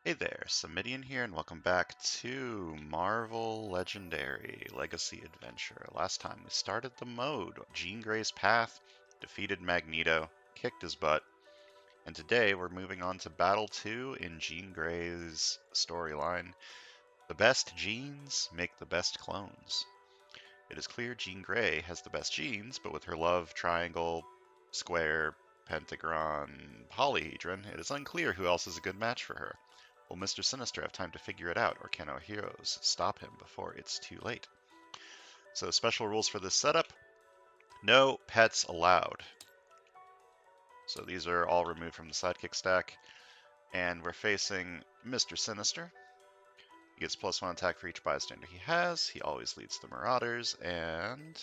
Hey there, Samitian here, and welcome back to Marvel Legendary Legacy Adventure. Last time we started the mode, Jean Grey's Path, defeated Magneto, kicked his butt, and today we're moving on to Battle 2 in Jean Grey's storyline. The best genes make the best clones. It is clear Jean Grey has the best genes, but with her love triangle, square, pentagon, polyhedron, it is unclear who else is a good match for her. Will Mr. Sinister have time to figure it out, or can our heroes stop him before it's too late? So, special rules for this setup: no pets allowed. So, these are all removed from the sidekick stack. And we're facing Mr. Sinister. He gets +1 attack for each bystander he has. He always leads the Marauders, and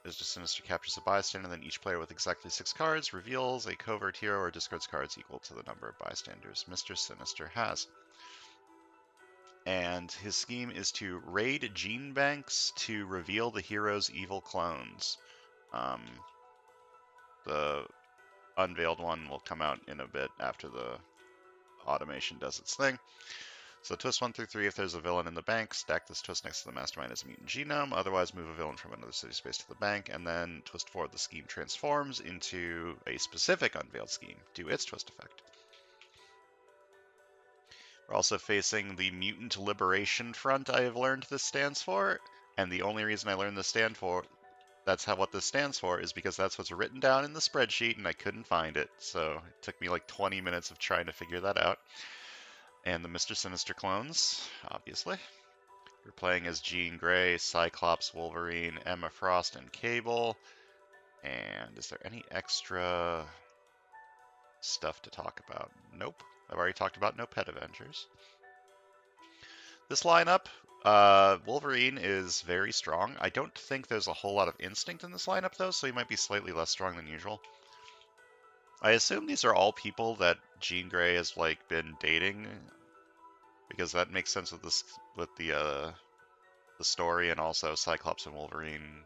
Mr. Sinister captures a bystander, then each player with exactly 6 cards reveals a covert hero or discards cards equal to the number of bystanders Mr. Sinister has. And his scheme is to raid gene banks to reveal the hero's evil clones. The unveiled one will come out in a bit after the automation does its thing. So twist 1 through 3 if there's a villain in the bank, stack this twist next to the mastermind as a mutant genome, otherwise move a villain from another city space to the bank, and then twist 4 the scheme transforms into a specific unveiled scheme. Do its twist effect. We're also facing the Mutant Liberation Front, I have learned this stands for, and the only reason I learned this what this stands for is because that's what's written down in the spreadsheet and I couldn't find it, so it took me like 20 minutes of trying to figure that out. And the Mr. Sinister clones, obviously. We're playing as Jean Grey, Cyclops, Wolverine, Emma Frost, and Cable. And is there any extra stuff to talk about? Nope. I've already talked about no pet Avengers. This lineup, Wolverine is very strong. I don't think there's a whole lot of instinct in this lineup, though, so he might be slightly less strong than usual. I assume these are all people that Jean Grey has like been dating, because that makes sense with this with the story, and also Cyclops and Wolverine.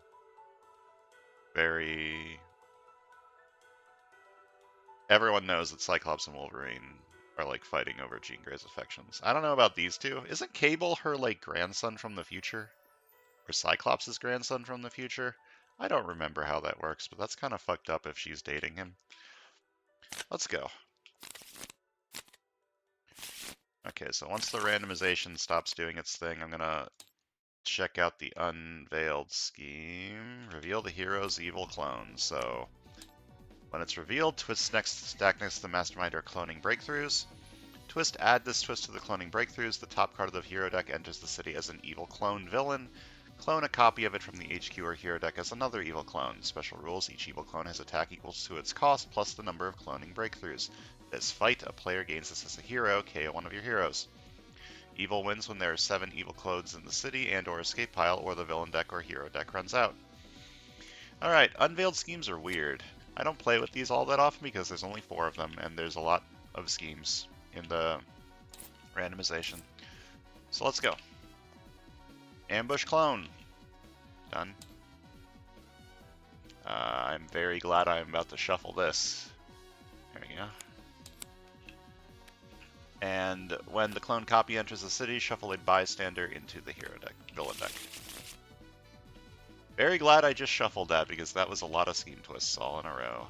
Everyone knows that Cyclops and Wolverine are like fighting over Jean Grey's affections. I don't know about these two. Isn't Cable her like grandson from the future? Or Cyclops' grandson from the future? I don't remember how that works, but that's kind of fucked up if she's dating him. Let's go. Okay, so once the randomization stops doing its thing, I'm gonna check out the unveiled scheme. Reveal the hero's evil clone. So when it's revealed, twist next stack next to the mastermind or cloning breakthroughs. Twist add this twist to the cloning breakthroughs. The top card of the hero deck enters the city as an evil clone villain. Clone a copy of it from the HQ or hero deck as another evil clone. Special rules: each evil clone has attack equals to its cost plus the number of cloning breakthroughs. This fight, a player gains this as a hero, KO one of your heroes. Evil wins when there are 7 evil clones in the city and or escape pile, or the villain deck or hero deck runs out. Alright, unveiled schemes are weird. I don't play with these all that often because there's only 4 of them and there's a lot of schemes in the randomization. So let's go. Ambush clone. Done. I'm very glad I'm about to shuffle this. There we go. And when the clone copy enters the city, shuffle a bystander into the hero deck, villain deck. Very glad I just shuffled that because that was a lot of scheme twists all in a row.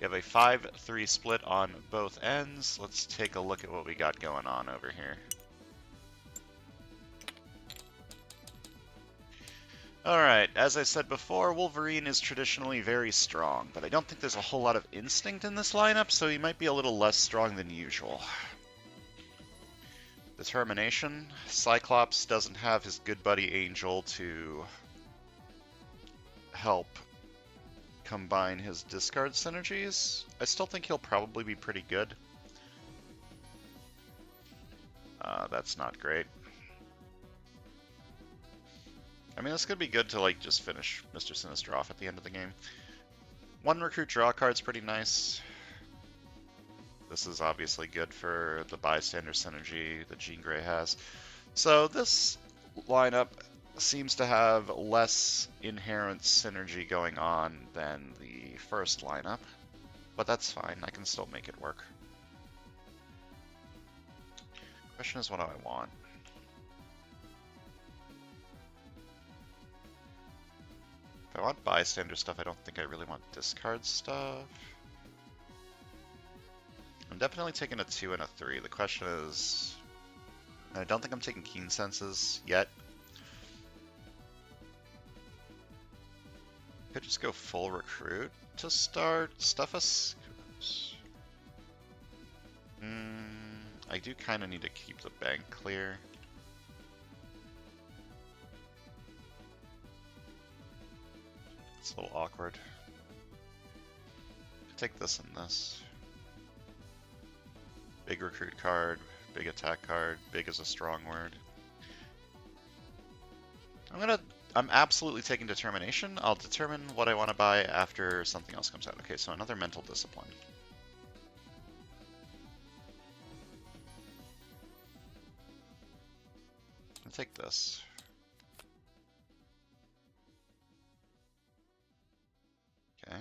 We have a 5-3 split on both ends. Let's take a look at what we got going on over here. Alright, as I said before, Wolverine is traditionally very strong, but I don't think there's a whole lot of instinct in this lineup, so he might be a little less strong than usual. Determination. Cyclops doesn't have his good buddy Angel to help combine his discard synergies. I still think he'll probably be pretty good. That's not great. I mean, this could be good to like just finish Mr. Sinister off at the end of the game. 1 recruit draw card's pretty nice. This is obviously good for the bystander synergy that Jean Grey has. So this lineup seems to have less inherent synergy going on than the first lineup, but that's fine. I can still make it work. Question is, what do I want? If I want bystander stuff, I don't think I really want discard stuff. I'm definitely taking a 2 and a 3. The question is, I don't think I'm taking keen senses yet. Could just go full recruit to start. Stuff us. I do kind of need to keep the bank clear. It's a little awkward. Take this and this. Big recruit card, big attack card, big is a strong word. I'm absolutely taking determination. I'll determine what I want to buy after something else comes out. Okay, so another mental discipline. I'll take this. Okay.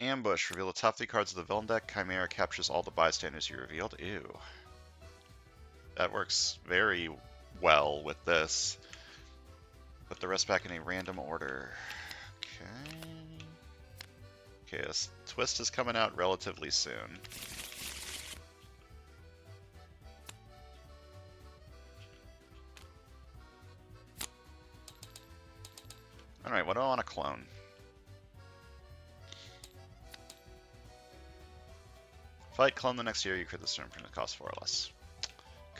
Ambush. Reveal the top 3 cards of the villain deck. Chimera captures all the bystanders you revealed. Ew. That works very well with this. Put the rest back in a random order. Okay. Okay, this twist is coming out relatively soon. Alright, what do I want to clone? Fight, clone the next year, you crit this turn, print it costs 4 or less.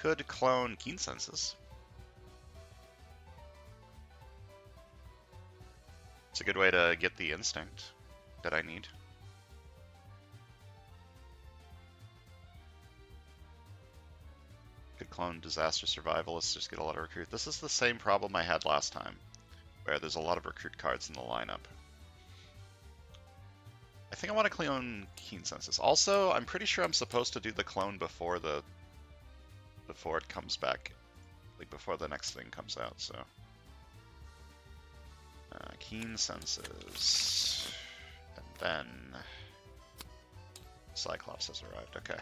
Could clone Keen Senses. It's a good way to get the instinct that I need. Could clone Disaster Survivalist, just get a lot of recruit. This is the same problem I had last time, where there's a lot of recruit cards in the lineup. I think I want to clone Keen Senses. Also, I'm pretty sure I'm supposed to do the clone before it comes back, like before the next thing comes out. So, Keen Senses, and then Cyclops has arrived. Okay,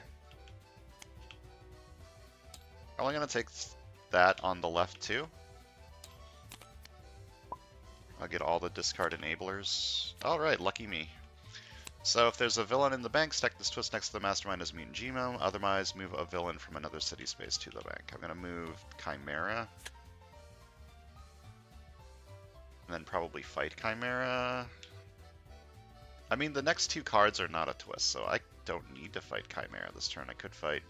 probably gonna take that on the left too. I'll get all the discard enablers. All right, lucky me. So if there's a villain in the bank, stack this twist next to the mastermind as Mutant Gmo. Otherwise, move a villain from another city space to the bank. I'm going to move Chimera. And then probably fight Chimera. I mean, the next 2 cards are not a twist, so I don't need to fight Chimera this turn. I could fight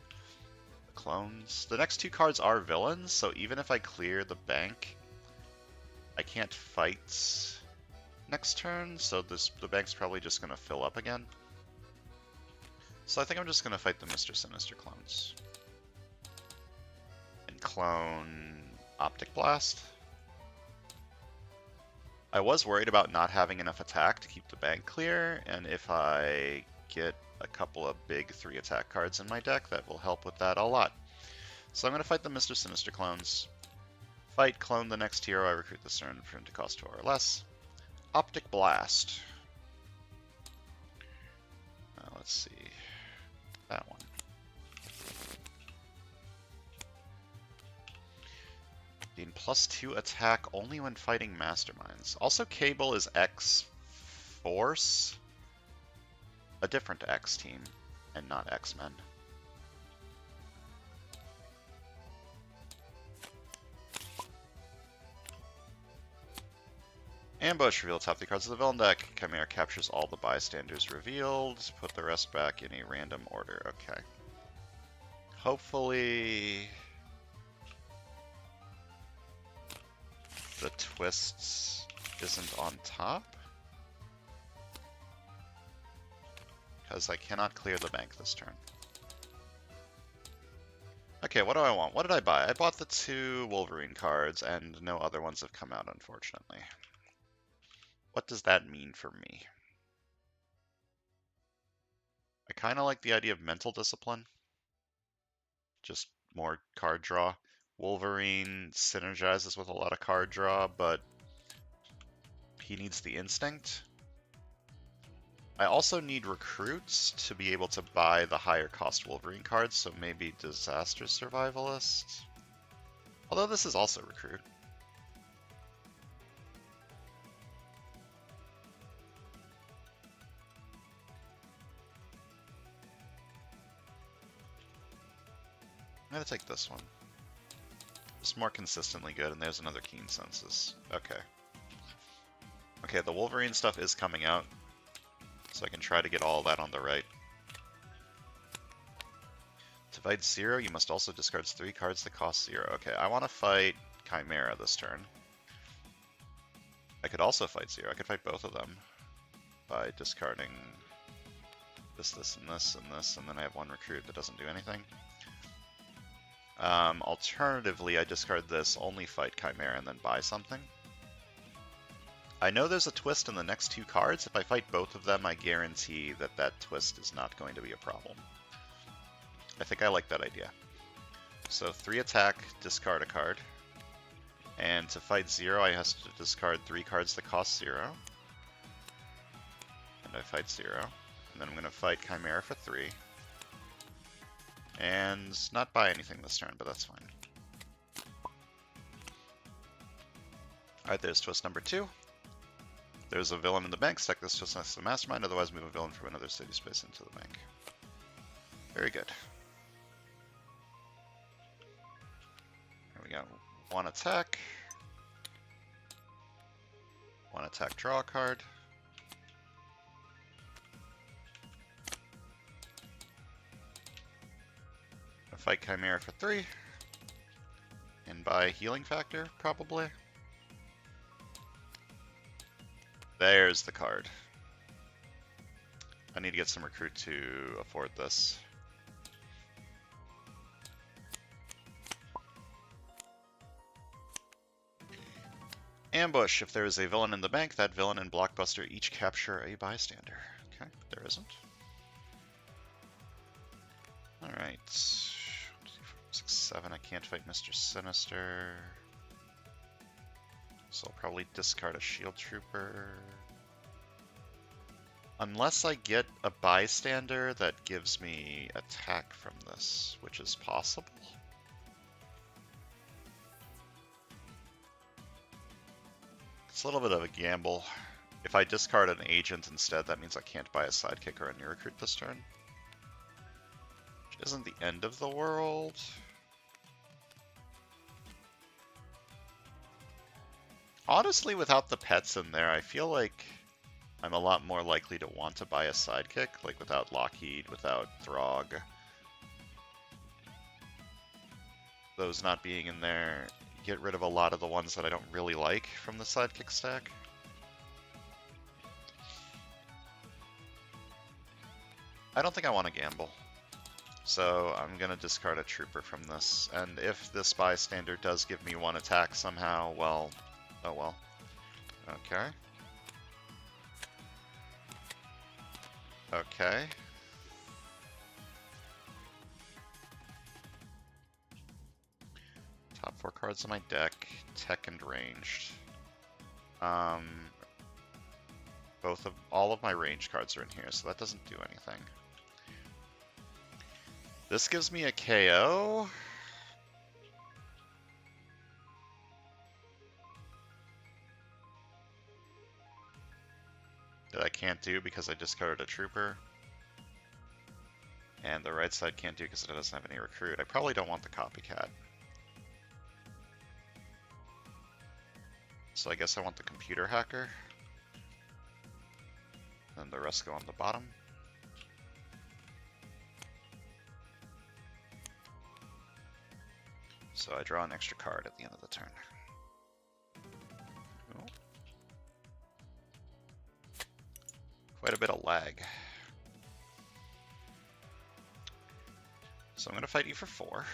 the clones. The next 2 cards are villains, so even if I clear the bank, I can't fight next turn, so the bank's probably just going to fill up again. So I think I'm just going to fight the Mr. Sinister clones. And clone Optic Blast. I was worried about not having enough attack to keep the bank clear, and if I get a couple of big 3 attack cards in my deck, that will help with that a lot. So I'm going to fight the Mr. Sinister clones. Fight, clone the next hero I recruit this turn for him to cost 2 or less. Optic Blast. Let's see. That one. Gain +2 attack only when fighting masterminds. Also, Cable is X Force. A different X team, and not X-Men. Ambush. Reveal top 3 cards of the villain deck. Chimera captures all the bystanders revealed. Put the rest back in a random order. Okay. Hopefully the twists isn't on top, because I cannot clear the bank this turn. Okay, what do I want? What did I buy? I bought the 2 Wolverine cards, and no other ones have come out, unfortunately. What does that mean for me? I kind of like the idea of mental discipline. Just more card draw. Wolverine synergizes with a lot of card draw, but he needs the instinct. I also need recruits to be able to buy the higher cost Wolverine cards, so maybe Disaster Survivalist. Although this is also recruit. I'm gonna take this one. It's more consistently good, and there's another Keen Senses. Okay. Okay, the Wolverine stuff is coming out, so I can try to get all that on the right. To fight Zero, you must also discard 3 cards that cost 0. Okay, I want to fight Chimera this turn. I could also fight Zero. I could fight both of them by discarding this, and this, and this, and then I have one recruit that doesn't do anything. Alternatively, I discard this, only fight Chimera, and then buy something. I know there's a twist in the next 2 cards. If I fight both of them, I guarantee that that twist is not going to be a problem. I think I like that idea. So 3 attack, discard a card. And to fight Zero, I have to discard 3 cards that cost 0. And I fight 0. And then I'm going to fight Chimera for 3. And not buy anything this turn, but that's fine. Alright, there's twist number 2. There's a villain in the bank, stack this twist next to the mastermind, otherwise move a villain from another city space into the bank. Very good. There we go. 1 attack. 1 attack, draw a card. Fight Chimera for 3. And buy Healing Factor, probably. There's the card. I need to get some recruit to afford this. Ambush. If there is a villain in the bank, that villain and Blockbuster each capture a bystander. Okay, there isn't. Alright. 6, 7. I can't fight Mr. Sinister. So I'll probably discard a Shield Trooper. Unless I get a bystander that gives me attack from this, which is possible. It's a little bit of a gamble. If I discard an agent instead, that means I can't buy a sidekick or a new recruit this turn. Which isn't the end of the world. Honestly, without the pets in there, I feel like I'm a lot more likely to want to buy a sidekick, like without Lockheed, without Throg. Those not being in there, get rid of a lot of the ones that I don't really like from the sidekick stack. I don't think I want to gamble. So I'm going to discard a trooper from this, and if this bystander does give me 1 attack somehow, well, oh well. Okay. Okay. Top 4 cards in my deck, tech and ranged. All of my range cards are in here, so that doesn't do anything. This gives me a KO. That I can't do because I discarded a trooper. And the right side can't do because it doesn't have any recruit. I probably don't want the copycat. So I guess I want the computer hacker. And the rest go on the bottom. So I draw an extra card at the end of the turn. Cool. Quite a bit of lag. So I'm going to fight you for 4.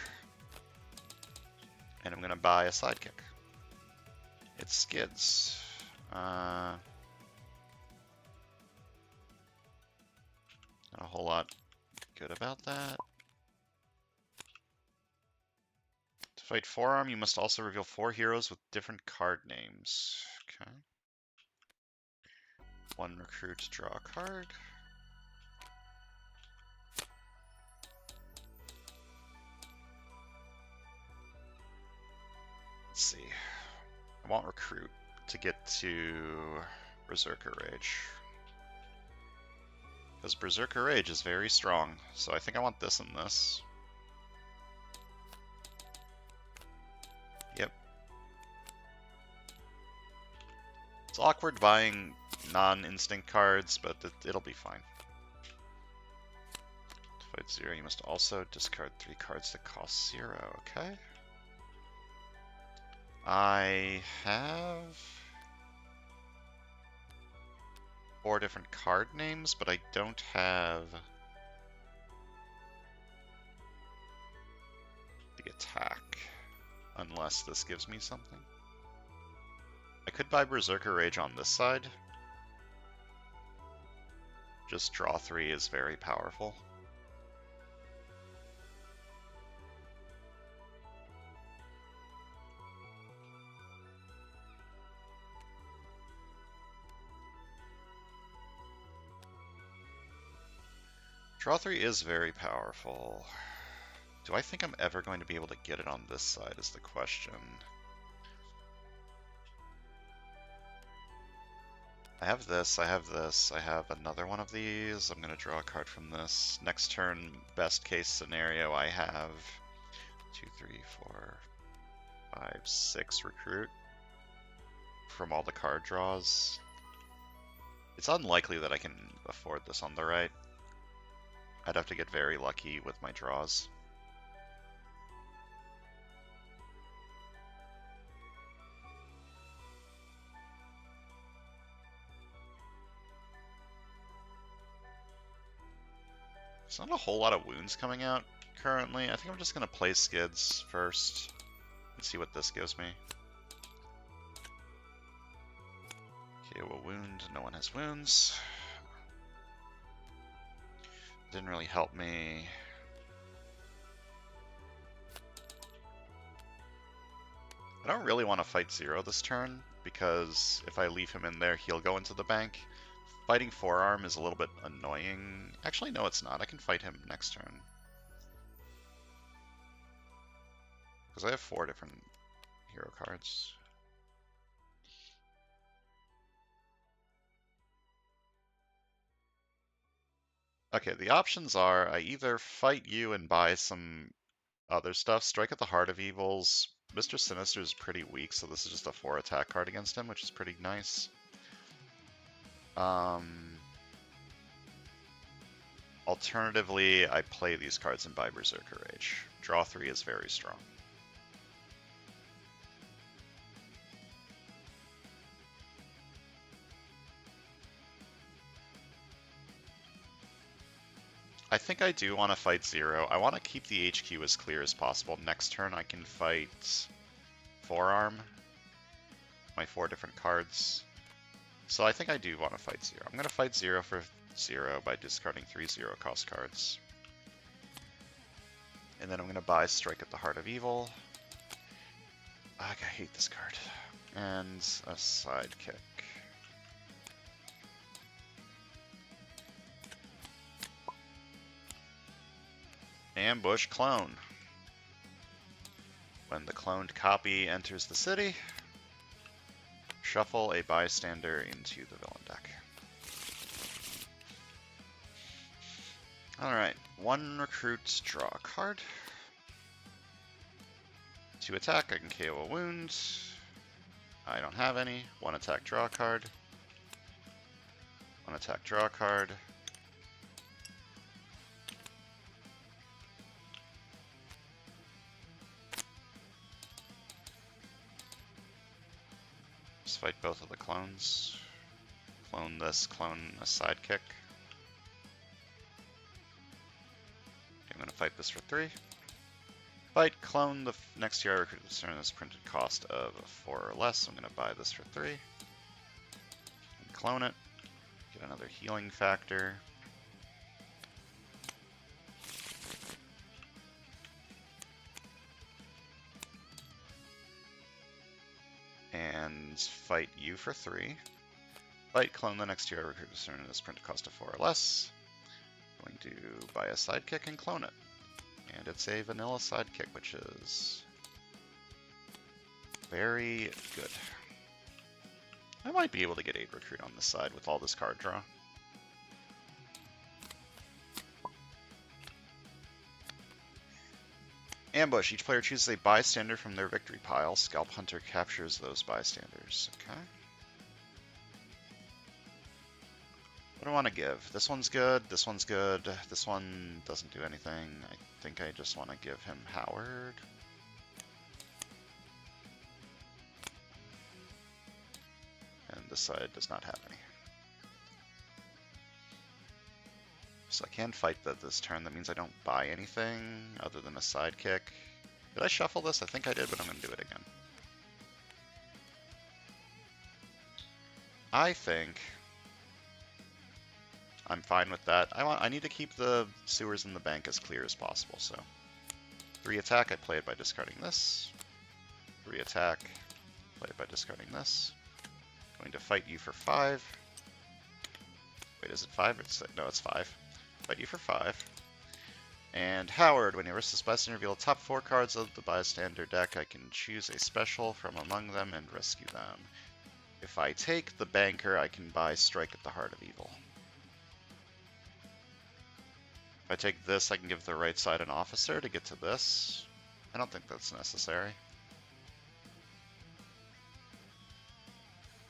And I'm going to buy a sidekick. It skids. Not a whole lot good about that. To fight Forearm, you must also reveal 4 heroes with different card names. Okay. 1 recruit, draw a card. I want Recruit to get to Berserker Rage. Because Berserker Rage is very strong, so I think I want this and this. Yep. It's awkward buying non-instinct cards, but it'll be fine. To fight 0, you must also discard 3 cards that cost 0, okay? I have 4 different card names, but I don't have the attack, unless this gives me something. I could buy Berserker Rage on this side. Just draw 3 is very powerful. Draw 3 is very powerful. Do I think I'm ever going to be able to get it on this side is the question. I have this, I have this, I have another one of these. I'm going to draw a card from this. Next turn, best case scenario, I have 2, 3, 4, 5, 6 recruit from all the card draws. It's unlikely that I can afford this on the right. I'd have to get very lucky with my draws. There's not a whole lot of wounds coming out currently. I think I'm just going to play Skids first and see what this gives me. Okay, well, wound. No one has wounds. Didn't really help me. I don't really want to fight 0 this turn, because if I leave him in there, he'll go into the bank. Fighting Forearm is a little bit annoying. Actually, no, it's not. I can fight him next turn. Because I have 4 different hero cards. Okay, the options are I either fight you and buy some other stuff, Strike at the Heart of Evils. Mr. Sinister is pretty weak, so this is just a 4 attack card against him, which is pretty nice. Alternatively, I play these cards and buy Berserker Rage. Draw 3 is very strong. I think I do want to fight 0. I want to keep the HQ as clear as possible. Next turn I can fight Forearm, my 4 different cards. So I think I do want to fight 0. I'm going to fight 0 for 0 by discarding 3 0 cost cards. And then I'm going to buy Strike at the Heart of Evil. I hate this card. And a Sidekick. Ambush Clone. When the cloned copy enters the city, shuffle a bystander into the villain deck. Alright, 1 recruit, draw a card. 2 attack, I can KO a wound. I don't have any. 1 attack, draw a card. 1 attack, draw a card. Just fight both of the clones. Clone this, clone a Sidekick. I'm going to fight this for 3. Fight, clone the next year I recruit this turn this printed cost of 4 or less. I'm going to buy this for 3. And clone it. Get another healing factor. And fight you for 3. Fight, clone the next year I recruit this turn this printed cost of 4 or less. Going to buy a Sidekick and clone it. And it's a vanilla Sidekick, which is very good. I might be able to get 8 recruit on this side with all this card draw. Ambush. Each player chooses a bystander from their victory pile. Scalp Hunter captures those bystanders. Okay. What do I want to give? This one's good. This one's good. This one doesn't do anything. I think I just want to give him Howard. And this side does not have any. So I can fight that this turn. That means I don't buy anything other than a sidekick. Did I shuffle this? I think I did, but I'm going to do it again. I think I'm fine with that. I need to keep the sewers in the bank as clear as possible, so 3 attack, I play it by discarding this. 3 attack, play it by discarding this. Going to fight you for 5. Wait, is it 5? No, it's 5. Fight you for 5. And Howard, when you risk this bystander, reveal the top 4 cards of the bystander deck. I can choose a special from among them and rescue them. If I take the banker, I can buy Strike at the Heart of Evil. If I take this, I can give the right side an officer to get to this. I don't think that's necessary.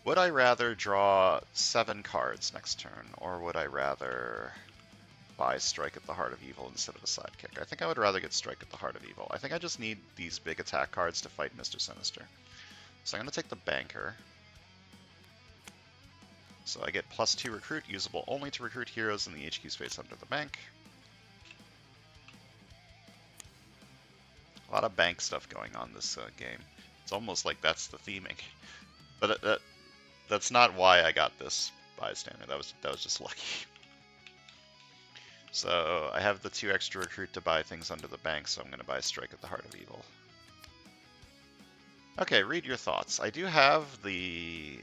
Would I rather draw 7 cards next turn, or would I rather buy Strike at the Heart of Evil instead of a sidekick? I think I would rather get Strike at the Heart of Evil. I think I just need these big attack cards to fight Mr. Sinister. So I'm going to take the banker. So I get +2 recruit, usable only to recruit heroes in the HQ space under the bank. A lot of bank stuff going on this game. It's almost like that's the theming. But that's not why I got this bystander. That was just lucky. So I have the 2 extra recruit to buy things under the bank, so I'm going to buy Strike at the Heart of Evil. Okay, read your thoughts. I do have the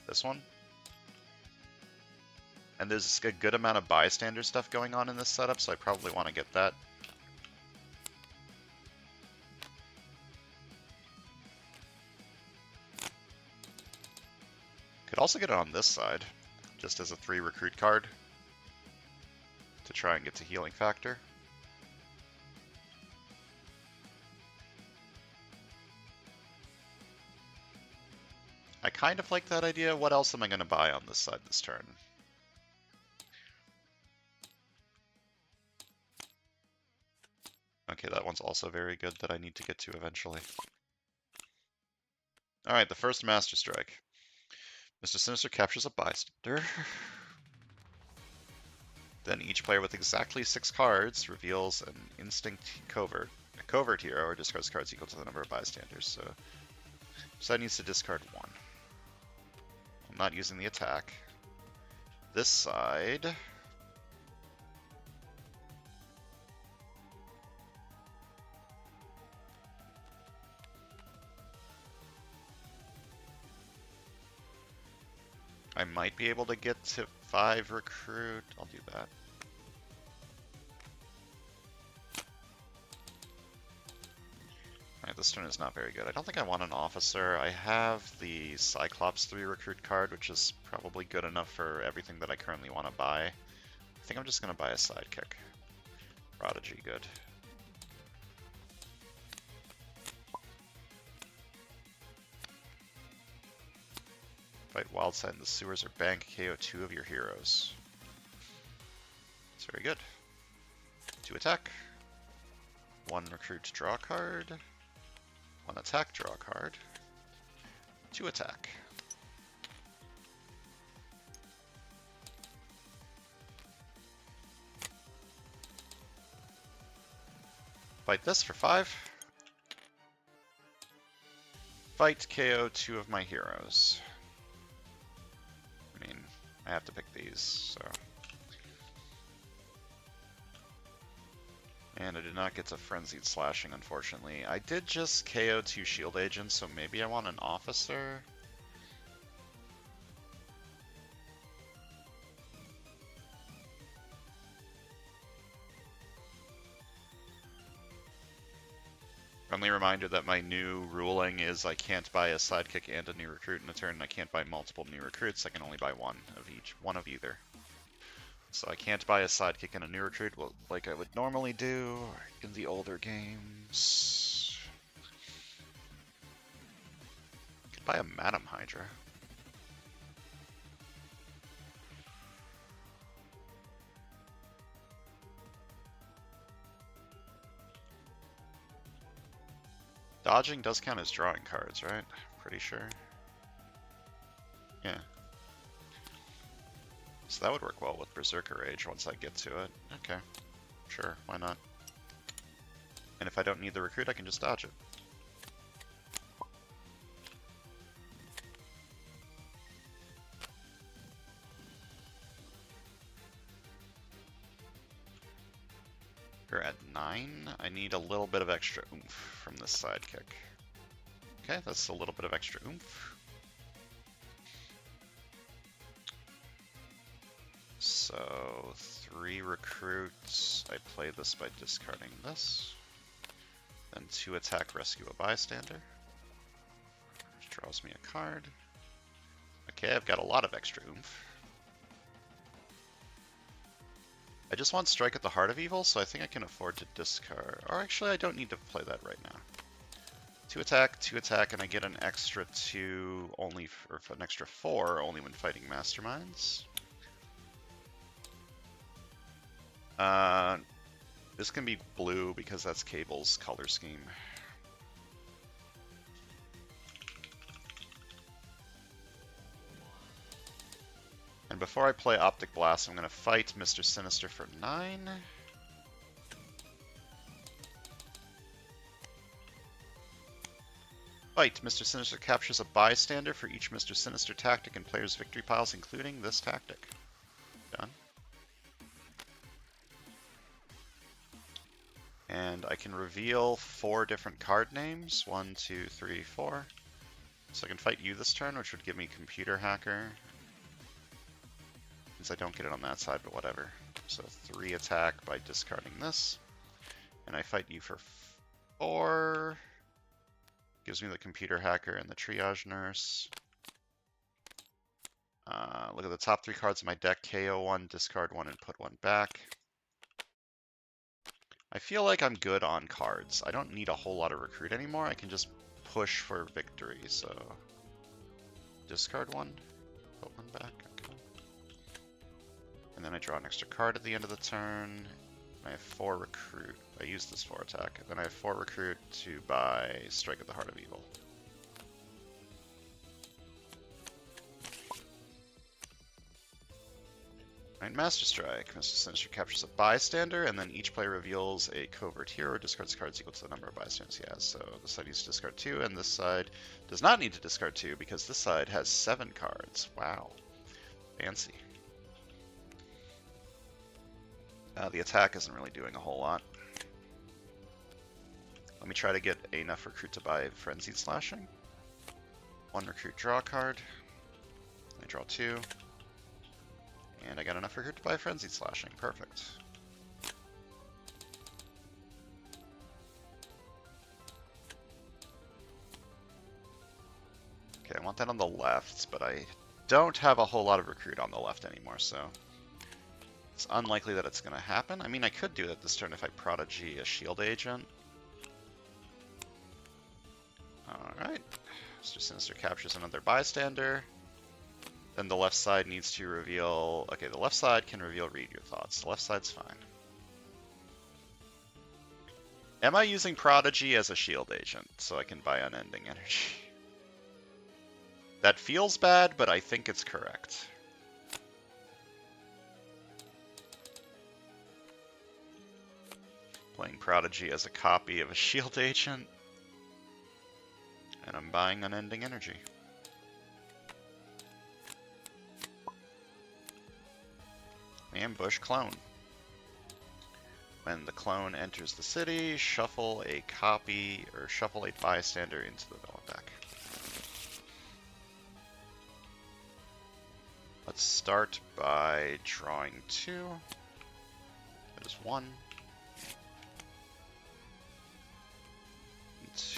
this one. And there's a good amount of bystander stuff going on in this setup, so I probably want to get that. Could also get it on this side, just as a 3 recruit card, to try and get to healing factor. I kind of like that idea. What else am I going to buy on this side this turn? Okay, that one's also very good that I need to get to eventually. Alright, the first Master Strike. Mr. Sinister captures a bystander. Then each player with exactly 6 cards reveals an instinct covert. A covert hero or discards cards equal to the number of bystanders. So side needs to discard 1. I'm not using the attack. This side I might be able to get to 5 recruit. I'll do that. Alright, this turn is not very good. I don't think I want an officer. I have the Cyclops 3 recruit card, which is probably good enough for everything that I currently want to buy. I think I'm just going to buy a sidekick. Prodigy, good. Fight Wildside in the sewers or bank, KO 2 of your heroes. That's very good. 2 attack. 1 recruit, draw a card. 1 attack, draw a card. 2 attack. Fight this for 5. Fight KO 2 of my heroes. I mean, I have to pick these, so. And I did not get to Frenzied Slashing, unfortunately. I did just KO 2 shield agents, so maybe I want an officer. Friendly reminder that my new ruling is I can't buy a sidekick and a new recruit in a turn, and I can't buy multiple new recruits. I can only buy one of either. So I can't buy a sidekick and a new recruit like I would normally do in the older games. Could buy a Madam Hydra. Dodging does count as drawing cards, right? Pretty sure. Yeah. So that would work well with Berserker Rage once I get to it. Okay. Sure, why not? And if I don't need the recruit, I can just dodge it. We're at 9. I need a little bit of extra oomph from this sidekick. Okay, that's a little bit of extra oomph. So, 3 recruits. I play this by discarding this. Then 2 attack, rescue a bystander. Which draws me a card. Okay, I've got a lot of extra oomph. I just want Strike at the Heart of Evil, so I think I can afford to discard. Or actually, I don't need to play that right now. 2 attack, and I get an extra 2 only, or an extra 4 only when fighting Masterminds. This can be blue because that's Cable's color scheme. And before I play Optic Blast, I'm going to fight Mr. Sinister for 9. Fight. Mr. Sinister captures a bystander for each Mr. Sinister tactic in players' victory piles, including this tactic. Done. And I can reveal 4 different card names. 1, 2, 3, 4. So I can fight you this turn, which would give me Computer Hacker. Since I don't get it on that side, but whatever. So 3 attack by discarding this. And I fight you for 4. Gives me the Computer Hacker and the Triage Nurse. Look at the top 3 cards of my deck. KO 1, discard 1, and put 1 back. I feel like I'm good on cards. I don't need a whole lot of recruit anymore. I can just push for victory, so... Discard 1, put 1 back, okay. And then I draw an extra card at the end of the turn. I have 4 recruit. I use this 4 attack. Then I have 4 recruit to buy Strike at the Heart of Evil. Alright, Master Strike. Mr. Sinister captures a bystander, and then each player reveals a covert hero, discards cards equal to the number of bystanders he has. So this side needs to discard 2, and this side does not need to discard 2, because this side has 7 cards. Wow. Fancy. The attack isn't really doing a whole lot. Let me try to get enough recruit to buy Frenzied Slashing. 1 recruit, draw a card. I draw 2. And I got enough recruit to buy Frenzied Slashing. Perfect. Okay, I want that on the left, but I don't have a whole lot of recruit on the left anymore, so... It's unlikely that it's going to happen. I mean, I could do that this turn if I Prodigy a Shield Agent. Alright. Mr. Sinister captures another bystander. Then the left side needs to reveal... Okay, the left side can reveal Read Your Thoughts. The left side's fine. Am I using Prodigy as a Shield Agent so I can buy Unending Energy? That feels bad, but I think it's correct. Playing Prodigy as a copy of a Shield Agent. And I'm buying Unending Energy. Ambush Clone. When the clone enters the city, shuffle a copy or shuffle a bystander into the villain deck. Let's start by drawing 2. That is 1.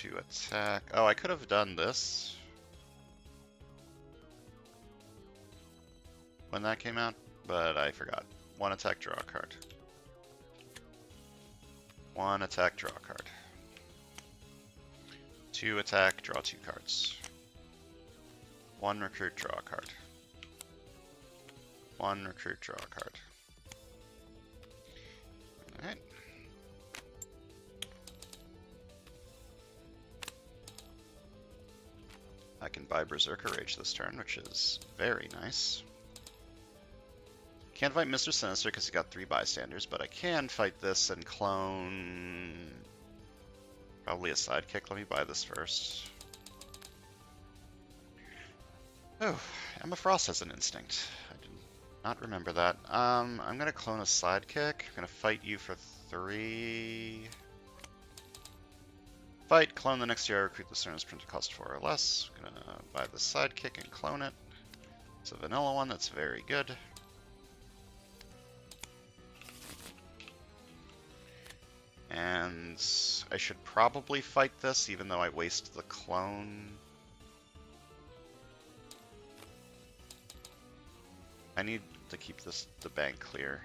2 attack. Oh, I could have done this when that came out, but I forgot. 1 attack, draw a card. 1 attack, draw a card. 2 attack, draw 2 cards. 1 recruit, draw a card. 1 recruit, draw a card. Alright. I can buy Berserker Rage this turn, which is very nice. Can't fight Mr. Sinister because he got 3 bystanders, but I can fight this and clone... probably a sidekick. Let me buy this first. Oh, Emma Frost has an instinct. I did not remember that. I'm going to clone a sidekick. I'm going to fight you for 3... Fight, clone the next year, recruit the Stern's printed cost 4 or less. I'm going to buy the sidekick and clone it. It's a vanilla one that's very good. And I should probably fight this, even though I waste the clone. I need to keep the bank clear.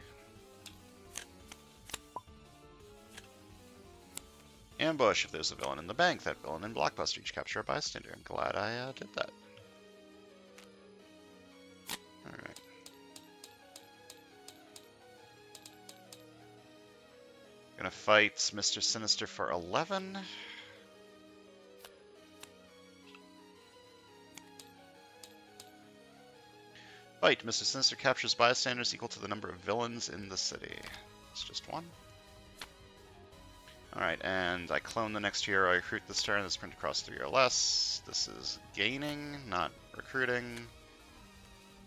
Ambush. If there's a villain in the bank, that villain in Blockbuster each capture a bystander. I'm glad I did that. Alright. Gonna fight Mr. Sinister for 11. Fight. Mr. Sinister captures bystanders equal to the number of villains in the city. It's just 1. Alright, and I clone the next hero. I recruit this turn. This print across 3 or less. This is gaining, not recruiting.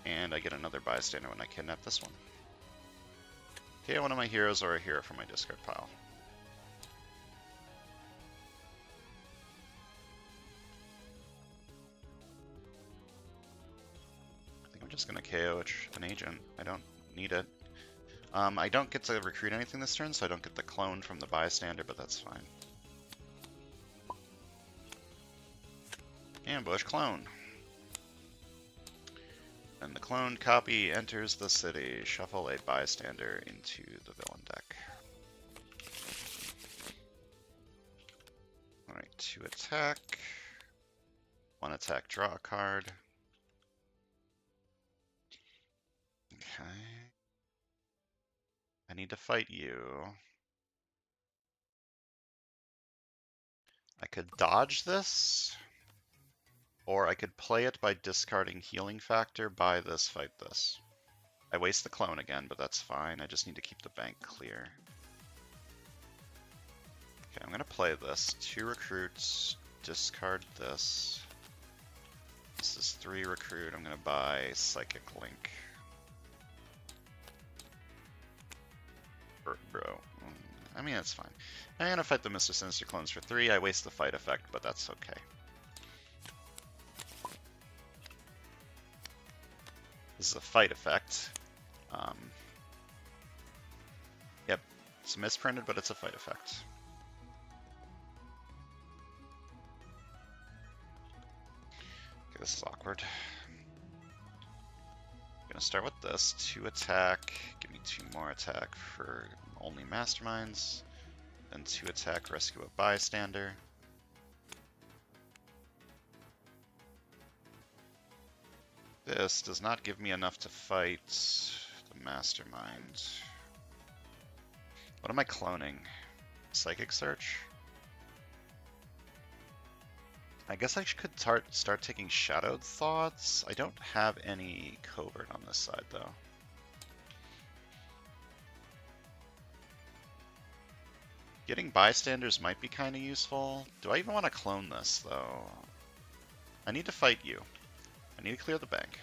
And I get another bystander when I kidnap this one. Okay, one of my heroes or a hero from my discard pile. I think I'm just going to KO an agent. I don't need it. I don't get to recruit anything this turn, so I don't get the clone from the bystander, but that's fine. Ambush clone. And the cloned copy enters the city. Shuffle a bystander into the villain deck. Alright, 2 attack. 1 attack, draw a card. Okay. I need to fight you. I could dodge this, or I could play it by discarding Healing Factor, buy this, fight this. I waste the clone again, but that's fine. I just need to keep the bank clear. Okay, I'm going to play this. 2 recruits, discard this. This is 3 recruit. I'm going to buy Psychic Link. Bro. I mean, it's fine. I'm going to fight the Mr. Sinister clones for 3. I waste the fight effect, but that's okay. This is a fight effect. Yep, it's misprinted, but it's a fight effect. Okay, this is awkward. I'm gonna start with this. 2 attack, give me 2 more attack for only masterminds. Then 2 attack, rescue a bystander. This does not give me enough to fight the mastermind. What am I cloning? Psychic Search? I guess I could start taking Shadowed Thoughts. I don't have any Covert on this side, though. Getting bystanders might be kind of useful. Do I even want to clone this, though? I need to fight you. I need to clear the bank.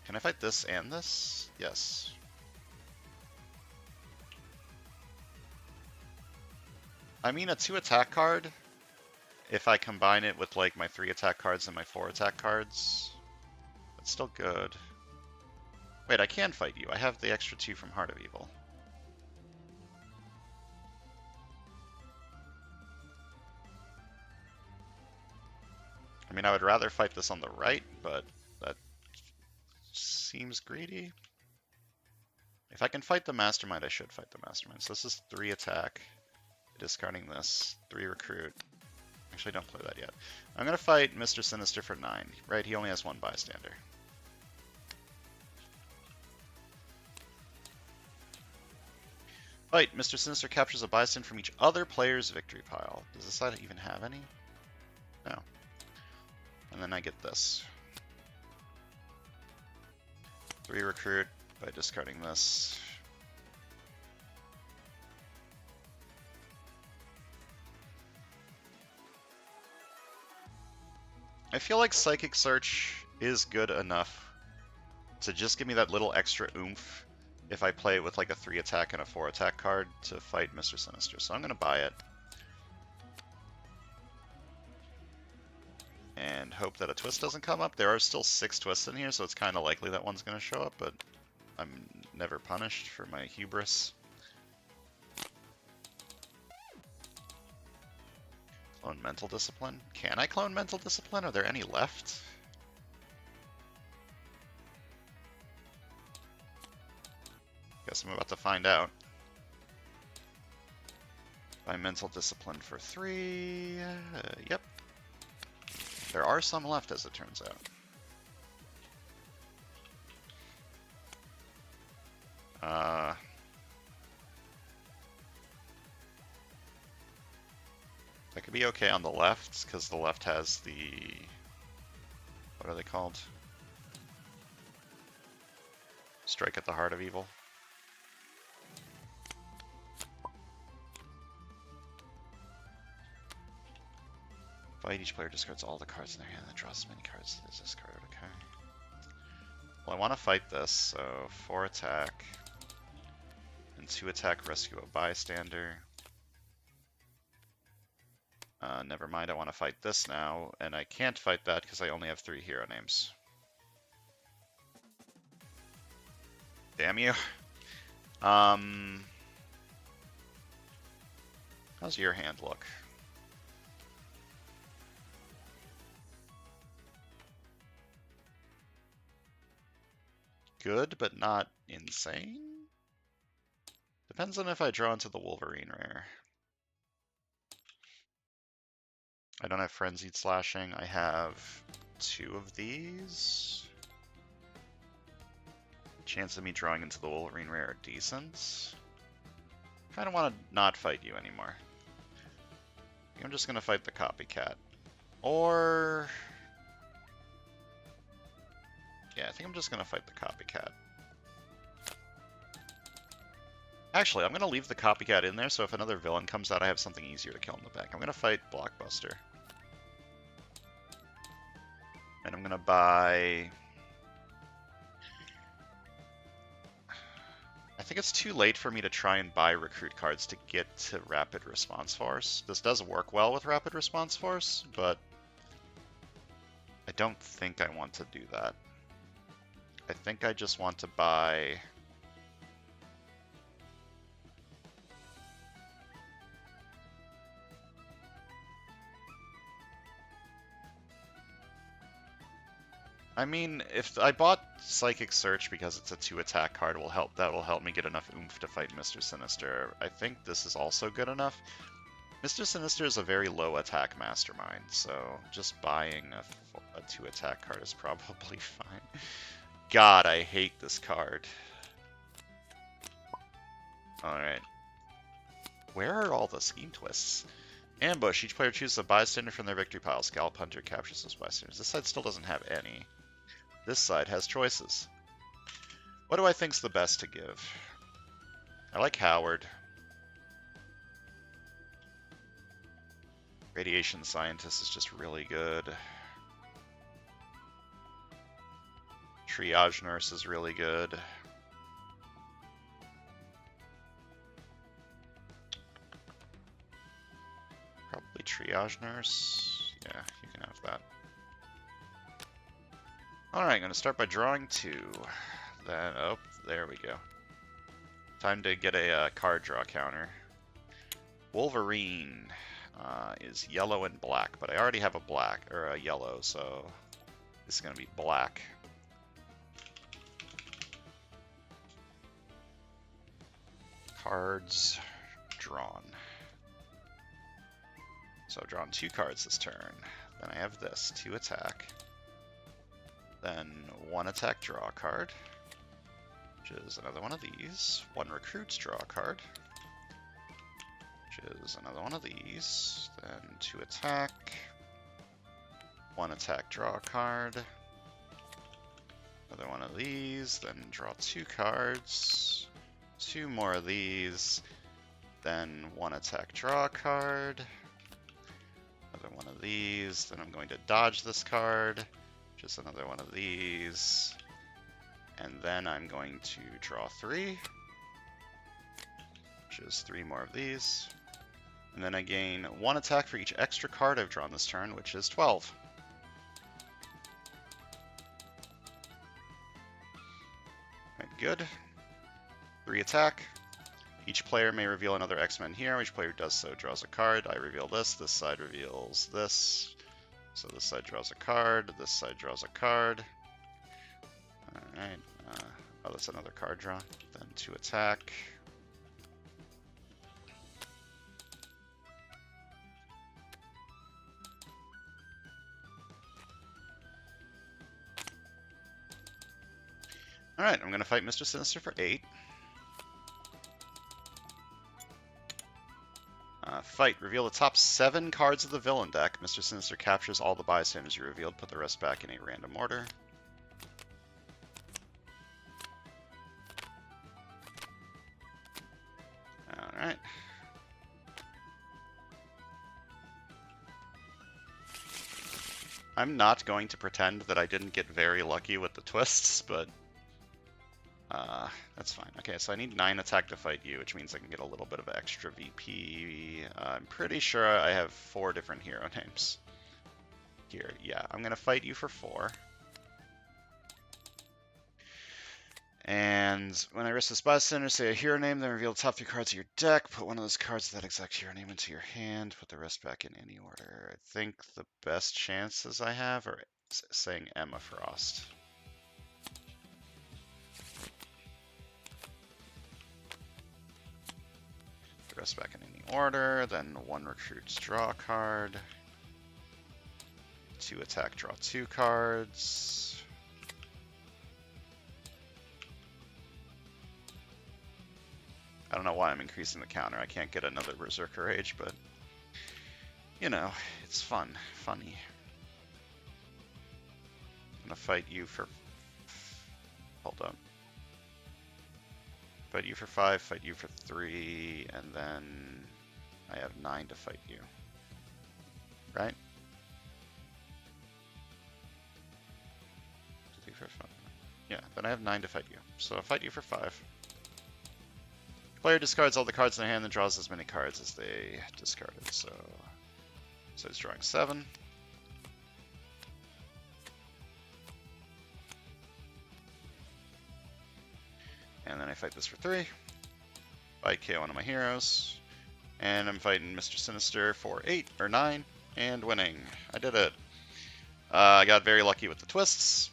Can I fight this and this? Yes. I mean, a 2 attack card, if I combine it with like my 3 attack cards and my 4 attack cards, that's still good. Wait, I can fight you. I have the extra 2 from Heart of Evil. I mean, I would rather fight this on the right, but that seems greedy. If I can fight the Mastermind, I should fight the Mastermind. So this is 3 attack, discarding this, 3 recruit. Actually, don't play that yet. I'm going to fight Mr. Sinister for 9, right? He only has 1 bystander. Fight! Mr. Sinister captures a bystander from each other player's victory pile. Does this side even have any? No. And then I get this. 3 recruit by discarding this. I feel like Psychic Search is good enough to just give me that little extra oomph if I play it with like a 3 attack and a 4 attack card to fight Mr. Sinister. So I'm going to buy it. And hope that a twist doesn't come up. There are still 6 twists in here, so it's kind of likely that one's going to show up, but I'm never punished for my hubris. Clone Mental Discipline. Can I clone Mental Discipline? Are there any left? Guess I'm about to find out. Buy Mental Discipline for 3. Yep. There are some left, as it turns out. That could be okay on the left, because the left has the... what are they called? Strike at the Heart of Evil. Fight, each player discards all the cards in their hand and draws as many cards as this card. Okay. Well, I want to fight this, so 4 attack and 2 attack, rescue a bystander. Never mind, I want to fight this now, and I can't fight that because I only have 3 hero names. Damn you. How's your hand look? Good, but not insane? Depends on if I draw into the Wolverine rare. I don't have Frenzied Slashing. I have 2 of these. Chance of me drawing into the Wolverine rare are decent. Kinda want to not fight you anymore. I'm just gonna fight the Copycat. Or... yeah, I think I'm just gonna fight the Copycat. Actually, I'm gonna leave the Copycat in there, so if another villain comes out, I have something easier to kill in the back. I'm gonna fight Blockbuster. And I'm gonna buy... I think it's too late for me to try and buy recruit cards to get to Rapid Response Force. This does work well with Rapid Response Force, but I don't think I want to do that. I think I just want to buy... I mean, if I bought Psychic Search because it's a 2 attack card, that will help me get enough oomph to fight Mr. Sinister. I think this is also good enough. Mr. Sinister is a very low attack mastermind, so just buying a 2 attack card is probably fine. God, I hate this card. Alright. Where are all the scheme twists? Ambush. Each player chooses a bystander from their victory pile. Scalp Hunter captures those bystanders. This side still doesn't have any. This side has choices. What do I think's the best to give? I like Howard. Radiation Scientist is just really good. Triage Nurse is really good. Probably Triage Nurse. Yeah, you can have that. Alright, I'm going to start by drawing 2. Then, oh, there we go. Time to get a card draw counter. Wolverine. is yellow and black, but I already have a black, or a yellow, so this is going to be black. Cards drawn. So I've drawn 2 cards this turn. Then I have this, 2 attack. Then 1 attack, draw a card, which is another one of these. 1 recruits, draw a card, which is another one of these. Then 2 attack, 1 attack, draw a card, another one of these. Then draw 2 cards, 2 more of these. Then 1 attack, draw a card, another one of these. Then I'm going to dodge this card, which is another one of these. And then I'm going to draw 3, which is 3 more of these. And then I gain 1 attack for each extra card I've drawn this turn, which is 12. Right, good. 3 attack. Each player may reveal another X-Men hero. Each player who does so draws a card. I reveal this. This side reveals this. So this side draws a card. This side draws a card. Alright. Oh, that's another card draw. Then 2 attack. Alright, I'm going to fight Mr. Sinister for 8. Fight. Reveal the top 7 cards of the villain deck. Mr. Sinister captures all the bystanders you revealed. Put the rest back in a random order. Alright. I'm not going to pretend that I didn't get very lucky with the twists, but that's fine. Okay, so I need 9 attack to fight you, which means I can get a little bit of extra VP. I'm pretty sure I have 4 different hero names. Here, yeah, I'm going to fight you for 4. And when I risk this bystander, say a hero name, then reveal the top 3 cards of your deck. Put one of those cards of that exact hero name into your hand. Put the rest back in any order. I think the best chances I have are saying Emma Frost. The rest back in any order. Then 1 recruits, draw a card. 2 attack, draw 2 cards. I don't know why I'm increasing the counter. I can't get another Berserker Rage, but, you know, it's fun. Funny. I'm gonna fight you for... Hold on. Fight you for 5, fight you for 3, and then I have 9 to fight you. Right? 2, 3, 4, 5. Yeah, then I have 9 to fight you. So I'll fight you for 5. Player discards all the cards in their hand and draws as many cards as they discarded. So he's drawing 7. And then I fight this for 3. Fight KO one of my heroes. And I'm fighting Mr. Sinister for 8 or 9 and winning. I did it. I got very lucky with the twists.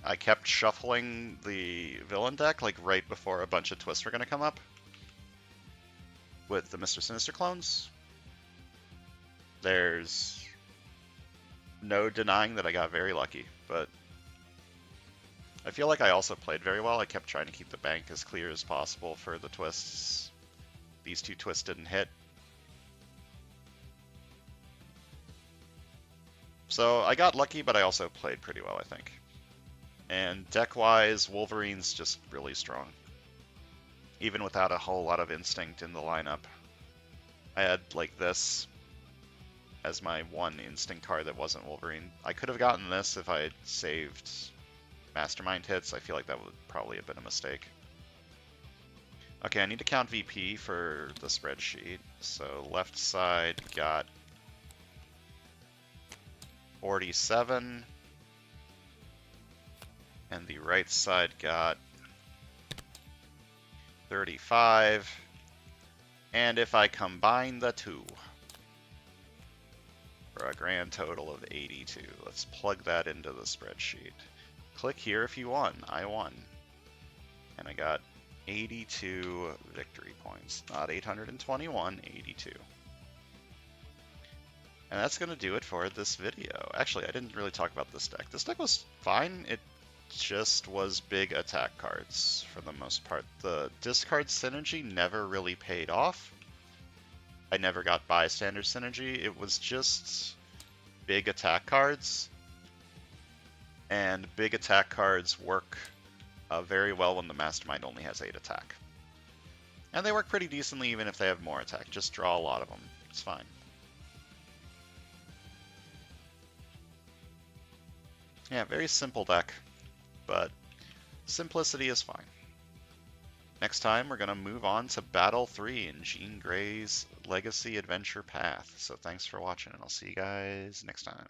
I kept shuffling the villain deck like right before a bunch of twists were going to come up. With the Mr. Sinister clones, there's no denying that I got very lucky, but I feel like I also played very well. I kept trying to keep the bank as clear as possible for the twists. These 2 twists didn't hit. So I got lucky, but I also played pretty well, I think. And deck-wise, Wolverine's just really strong. Even without a whole lot of instinct in the lineup. I had, like, this as my 1 instinct card that wasn't Wolverine. I could have gotten this if I had saved Mastermind hits. I feel like that would probably have been a mistake. Okay, I need to count VP for the spreadsheet. So left side got 47. And the right side got 35, and if I combine the 2, for a grand total of 82. Let's plug that into the spreadsheet. Click here if you won. I won. And I got 82 victory points. Not 821, 82. And that's going to do it for this video. Actually, I didn't really talk about this deck. This deck was fine. It just was big attack cards for the most part. The discard synergy never really paid off. I never got bystander synergy. It was just big attack cards. And big attack cards work very well when the Mastermind only has 8 attack. And they work pretty decently even if they have more attack. Just draw a lot of them. It's fine. Yeah, very simple deck, but simplicity is fine. Next time, we're going to move on to Battle 3 in Jean Grey's Legacy Adventure Path. So thanks for watching, and I'll see you guys next time.